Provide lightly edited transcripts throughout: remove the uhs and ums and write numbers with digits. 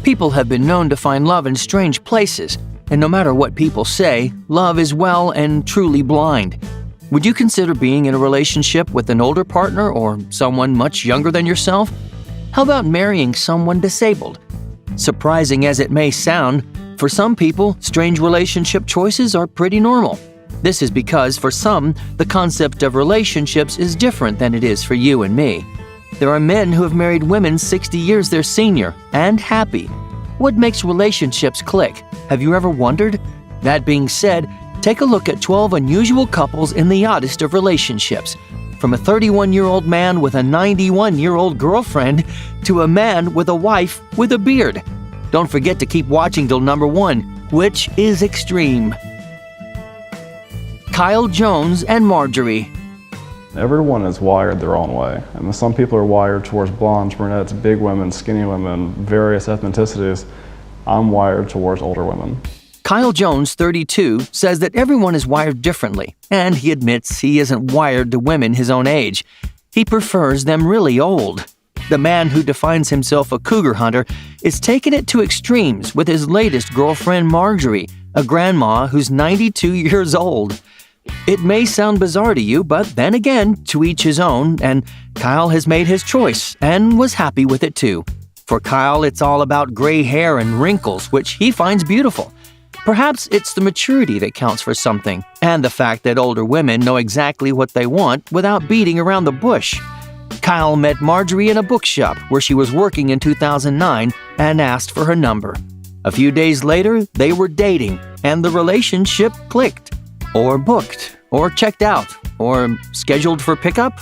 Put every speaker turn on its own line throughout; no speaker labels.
People have been known to find love in strange places, and no matter what people say, love is well and truly blind. Would you consider being in a relationship with an older partner or someone much younger than yourself? How about marrying someone disabled? Surprising as it may sound, for some people, strange relationship choices are pretty normal. This is because, for some, the concept of relationships is different than it is for you and me. There are men who have married women 60 years their senior and happy. What makes relationships click? Have you ever wondered? That being said, take a look at 12 unusual couples in the oddest of relationships. From a 31-year-old man with a 91-year-old girlfriend to a man with a wife with a beard. Don't forget to keep watching till number 1, which is extreme. Kyle Jones and Marjorie.
Everyone is wired their own way, and some people are wired towards blondes, brunettes, big women, skinny women, various ethnicities. I'm wired towards older women.
Kyle Jones, 32, says that everyone is wired differently, and he admits he isn't wired to women his own age. He prefers them really old. The man who defines himself a cougar hunter is taking it to extremes with his latest girlfriend Marjorie, a grandma who's 92 years old. It may sound bizarre to you, but then again, to each his own, and Kyle has made his choice and was happy with it too. For Kyle, it's all about gray hair and wrinkles, which he finds beautiful. Perhaps it's the maturity that counts for something, and the fact that older women know exactly what they want without beating around the bush. Kyle met Marjorie in a bookshop where she was working in 2009 and asked for her number. A few days later, they were dating, and the relationship clicked. Or booked, or checked out, or scheduled for pickup?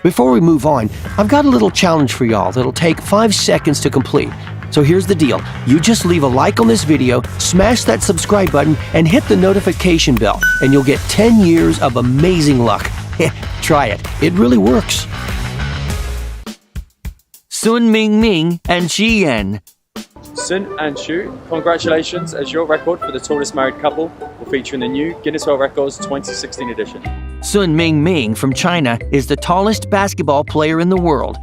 Before we move on, I've got a little challenge for y'all that'll take 5 seconds to complete. So here's the deal. You just leave a like on this video, smash that subscribe button, and hit the notification bell, and you'll get 10 years of amazing luck. Try it. It really works.
Sun Ming and Shi Yan.
Sun and Shu, congratulations, as your record for the tallest married couple will feature in the new Guinness World Records 2016 edition.
Sun Ming from China is the tallest basketball player in the world.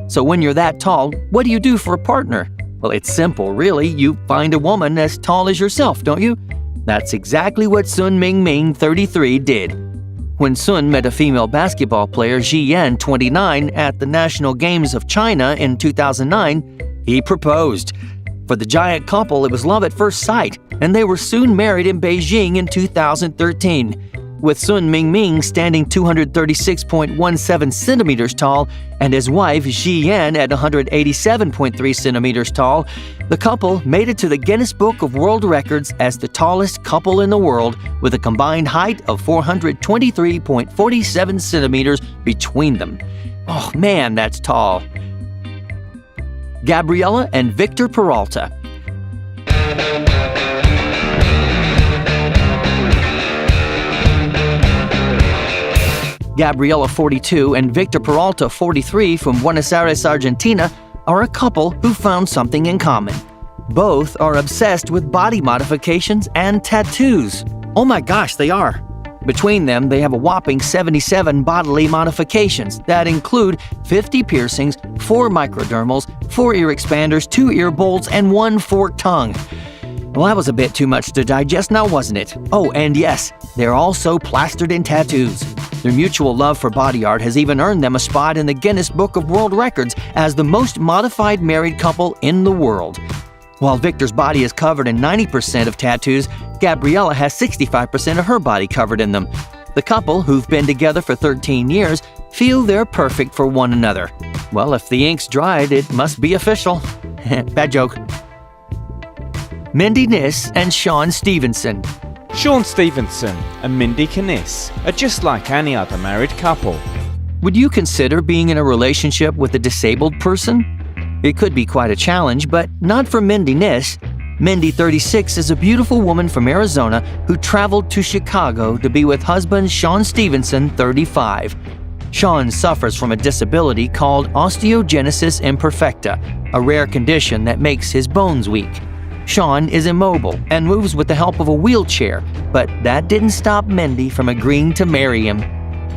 So when you're that tall, what do you do for a partner? Well, it's simple, really. You find a woman as tall as yourself, don't you? That's exactly what Sun Ming, 33, did. When Sun met a female basketball player, Ji Yan, 29, at the National Games of China in 2009, he proposed. For the giant couple, it was love at first sight, and they were soon married in Beijing in 2013. With Sun Ming standing 236.17 centimeters tall and his wife Ji Yan at 187.3 centimeters tall, the couple made it to the Guinness Book of World Records as the tallest couple in the world with a combined height of 423.47 centimeters between them. Oh man, that's tall. Gabriella and Victor Peralta. Gabriella, 42, and Victor Peralta, 43, from Buenos Aires, Argentina, are a couple who found something in common. Both are obsessed with body modifications and tattoos. Oh my gosh, they are. Between them, they have a whopping 77 bodily modifications that include 50 piercings, 4 microdermals, 4 ear expanders, 2 ear bolts, and 1 forked tongue. Well, that was a bit too much to digest now, wasn't it? Oh, and yes, they're also plastered in tattoos. Their mutual love for body art has even earned them a spot in the Guinness Book of World Records as the most modified married couple in the world. While Victor's body is covered in 90% of tattoos, Gabriella has 65% of her body covered in them. The couple, who've been together for 13 years, feel they're perfect for one another. Well, if the ink's dried, it must be official. Bad joke. Mindy Niss and Sean Stevenson.
Sean Stevenson and Mindy Niss are just like any other married couple.
Would you consider being in a relationship with a disabled person? It could be quite a challenge, but not for Mindy Niss. Mindy, 36, is a beautiful woman from Arizona who traveled to Chicago to be with husband Sean Stevenson, 35. Sean suffers from a disability called osteogenesis imperfecta, a rare condition that makes his bones weak. Sean is immobile and moves with the help of a wheelchair, but that didn't stop Mindy from agreeing to marry him.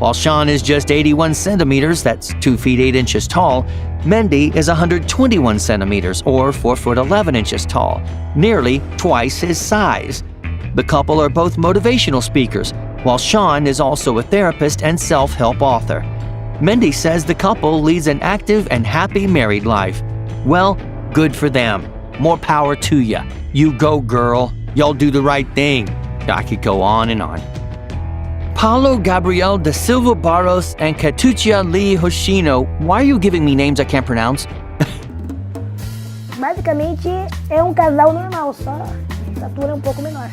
While Sean is just 81 centimeters, that's 2 feet 8 inches tall, Mendy is 121 centimeters, or 4 foot 11 inches tall, nearly twice his size. The couple are both motivational speakers, while Sean is also a therapist and self-help author. Mendy says the couple leads an active and happy married life. Well, good for them. More power to ya. You go, girl. Y'all do the right thing. I could go on and on. Paulo Gabriel da Silva Barros and Katucia Lee Hoshino. Why are you giving me names I can't pronounce?
Basicamente, é casal normal, só estatura pouco menor.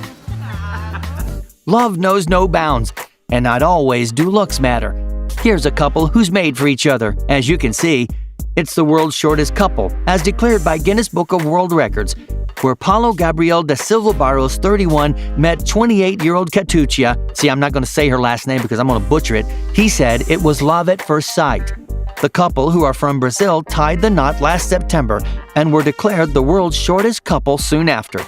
Love knows no bounds, and not always do looks matter. Here's a couple who's made for each other. As you can see, it's the world's shortest couple, as declared by Guinness Book of World Records, where Paulo Gabriel da Silva Barros, 31, met 28-year-old Katucia. See, I'm not going to say her last name because I'm going to butcher it. He said it was love at first sight. The couple, who are from Brazil, tied the knot last September and were declared the world's shortest couple soon after.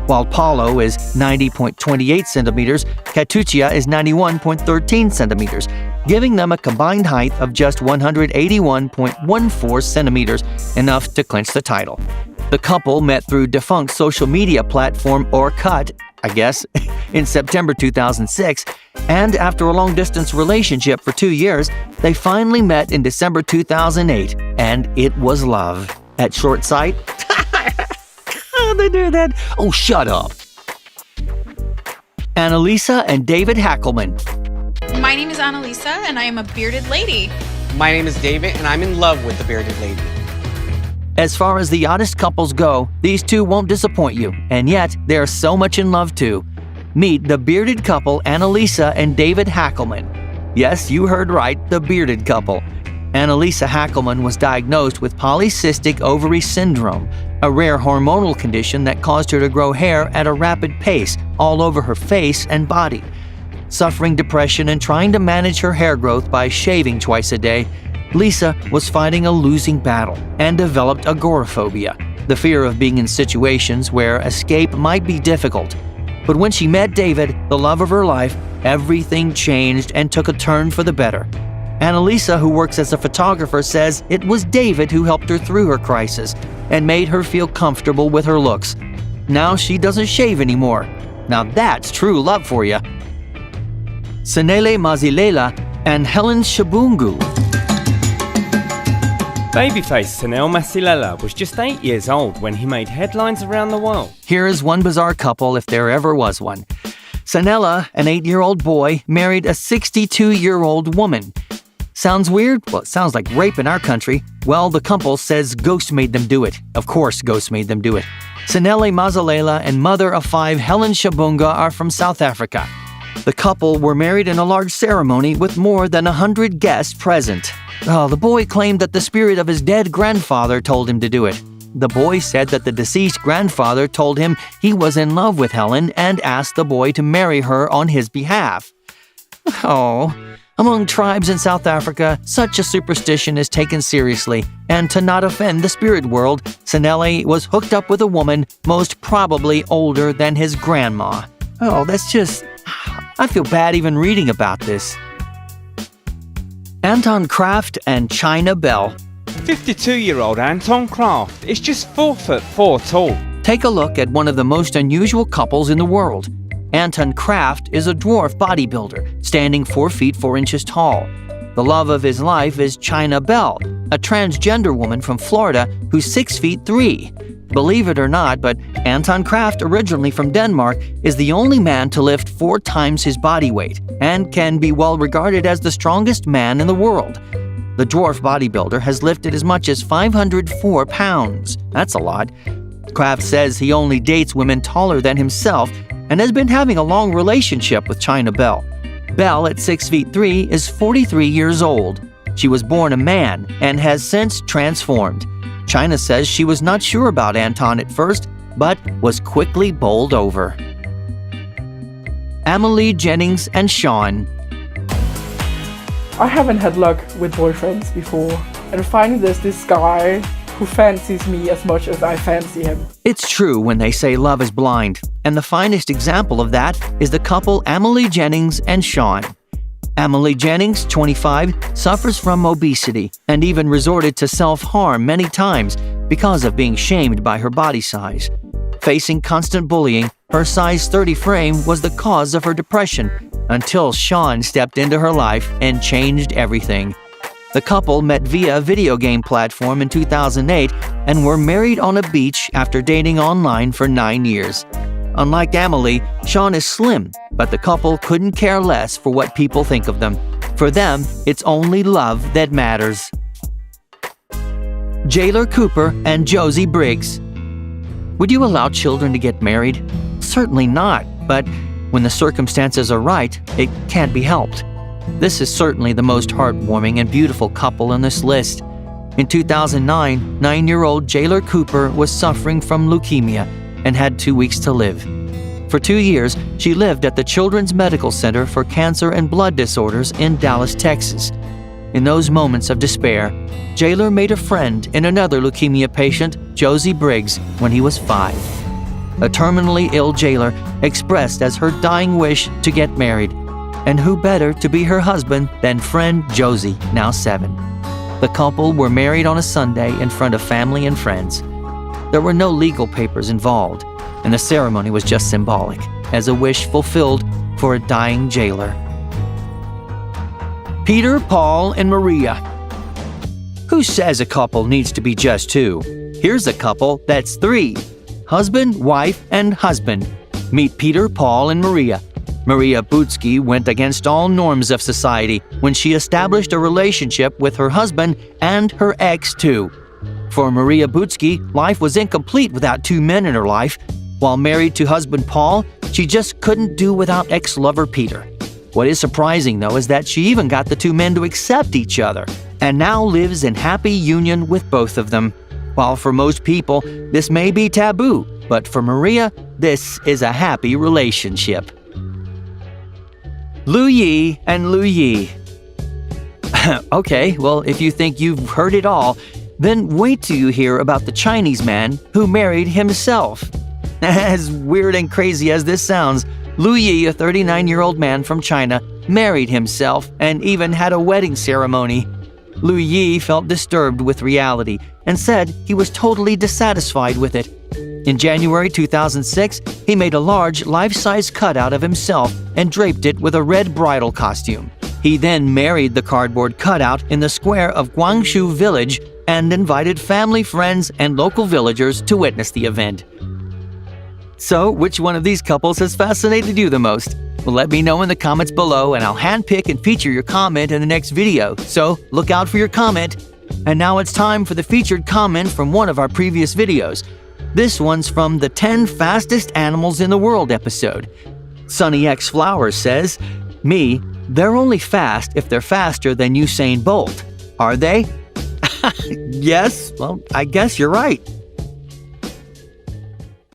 While Paulo is 90.28 centimeters, Katucia is 91.13 centimeters, giving them a combined height of just 181.14 centimeters, enough to clinch the title. The couple met through defunct social media platform Orkut, I guess, in September 2006, and after a long-distance relationship for 2 years, they finally met in December 2008, and it was love. At short sight? They do that? Oh, shut up. Annalisa and David Hackelman.
My name is Annalisa, and I am a bearded lady.
My name is David, and I'm in love with the bearded lady.
As far as the oddest couples go, these two won't disappoint you, and yet they are so much in love too. Meet the bearded couple Annalisa and David Hackelman. Yes, you heard right, the bearded couple. Annalisa Hackelman was diagnosed with polycystic ovary syndrome, a rare hormonal condition that caused her to grow hair at a rapid pace all over her face and body. Suffering depression and trying to manage her hair growth by shaving twice a day, Lisa was fighting a losing battle and developed agoraphobia, the fear of being in situations where escape might be difficult. But when she met David, the love of her life, everything changed and took a turn for the better. Annalisa, who works as a photographer, says it was David who helped her through her crisis and made her feel comfortable with her looks. Now she doesn't shave anymore. Now that's true love for you. Sanele Mazilela and Helen Shabungu.
Babyface Sanel Masilela was just 8 years old when he made headlines around the world.
Here is one bizarre couple if there ever was one. Sanela, an 8-year-old boy, married a 62-year-old woman. Sounds weird? Well, it sounds like rape in our country. Well, the couple says ghosts made them do it. Of course, ghosts made them do it. Sanele Mazalela and mother of 5 Helen Shabunga are from South Africa. The couple were married in a large ceremony with more than 100 guests present. The boy claimed that the spirit of his dead grandfather told him to do it. The boy said that the deceased grandfather told him he was in love with Helen and asked the boy to marry her on his behalf. Among tribes in South Africa, such a superstition is taken seriously, and to not offend the spirit world, Sanele was hooked up with a woman most probably older than his grandma. That's just... I feel bad even reading about this. Anton Kraft and China Bell.
52-year-old Anton Kraft is just 4'4" tall.
Take a look at one of the most unusual couples in the world. Anton Kraft is a dwarf bodybuilder, standing 4 feet 4 inches tall. The love of his life is China Bell, a transgender woman from Florida who's 6 feet 3. Believe it or not, but Anton Kraft, originally from Denmark, is the only man to lift 4 times his body weight and can be well regarded as the strongest man in the world. The dwarf bodybuilder has lifted as much as 504 pounds. That's a lot. Kraft says he only dates women taller than himself and has been having a long relationship with China Bell. Bell, at 6 feet 3, is 43 years old. She was born a man and has since transformed. China says she was not sure about Anton at first, but was quickly bowled over. Amelie Jennings and Sean.
I haven't had luck with boyfriends before, and finally there's this guy who fancies me as much as I fancy him.
It's true when they say love is blind, and the finest example of that is the couple Amelie Jennings and Sean. Emily Jennings, 25, suffers from obesity and even resorted to self-harm many times because of being shamed by her body size. Facing constant bullying, her size 30 frame was the cause of her depression until Sean stepped into her life and changed everything. The couple met via a video game platform in 2008 and were married on a beach after dating online for 9 years. Unlike Emily, Sean is slim, but the couple couldn't care less for what people think of them. For them, it's only love that matters. Jailer Cooper and Josie Briggs. Would you allow children to get married? Certainly not, but when the circumstances are right, it can't be helped. This is certainly the most heartwarming and beautiful couple on this list. In 2009, 9-year-old Jailer Cooper was suffering from leukemia and had 2 weeks to live. For 2 years, she lived at the Children's Medical Center for Cancer and Blood Disorders in Dallas, Texas. In those moments of despair, Jailer made a friend in another leukemia patient, Josie Briggs, when he was 5. A terminally ill Jailer expressed as her dying wish to get married. And who better to be her husband than friend Josie, now 7. The couple were married on a Sunday in front of family and friends. There were no legal papers involved, and the ceremony was just symbolic, as a wish fulfilled for a dying jailer. Peter, Paul, and Maria. Who says a couple needs to be just 2? Here's a couple that's 3. Husband, wife, and husband. Meet Peter, Paul, and Maria. Maria Butsky went against all norms of society when she established a relationship with her husband and her ex, too. For Maria Butsky, life was incomplete without 2 men in her life. While married to husband Paul, she just couldn't do without ex-lover Peter. What is surprising, though, is that she even got the 2 men to accept each other, and now lives in happy union with both of them. While for most people, this may be taboo, but for Maria, this is a happy relationship. Lu Yi and Lu Yi. Okay, well, if you think you've heard it all, then wait till you hear about the Chinese man who married himself. As weird and crazy as this sounds, Lu Yi, a 39-year-old man from China, married himself and even had a wedding ceremony. Lu Yi felt disturbed with reality and said he was totally dissatisfied with it. In January 2006, he made a large, life-size cutout of himself and draped it with a red bridal costume. He then married the cardboard cutout in the square of Guangshu Village and invited family, friends, and local villagers to witness the event. So, which one of these couples has fascinated you the most? Well, let me know in the comments below and I'll handpick and feature your comment in the next video, so look out for your comment. And now it's time for the featured comment from one of our previous videos. This one's from the 10 Fastest Animals in the World episode. Sunny X Flowers says, "Me, they're only fast if they're faster than Usain Bolt. Are they?" Yes, well, I guess you're right.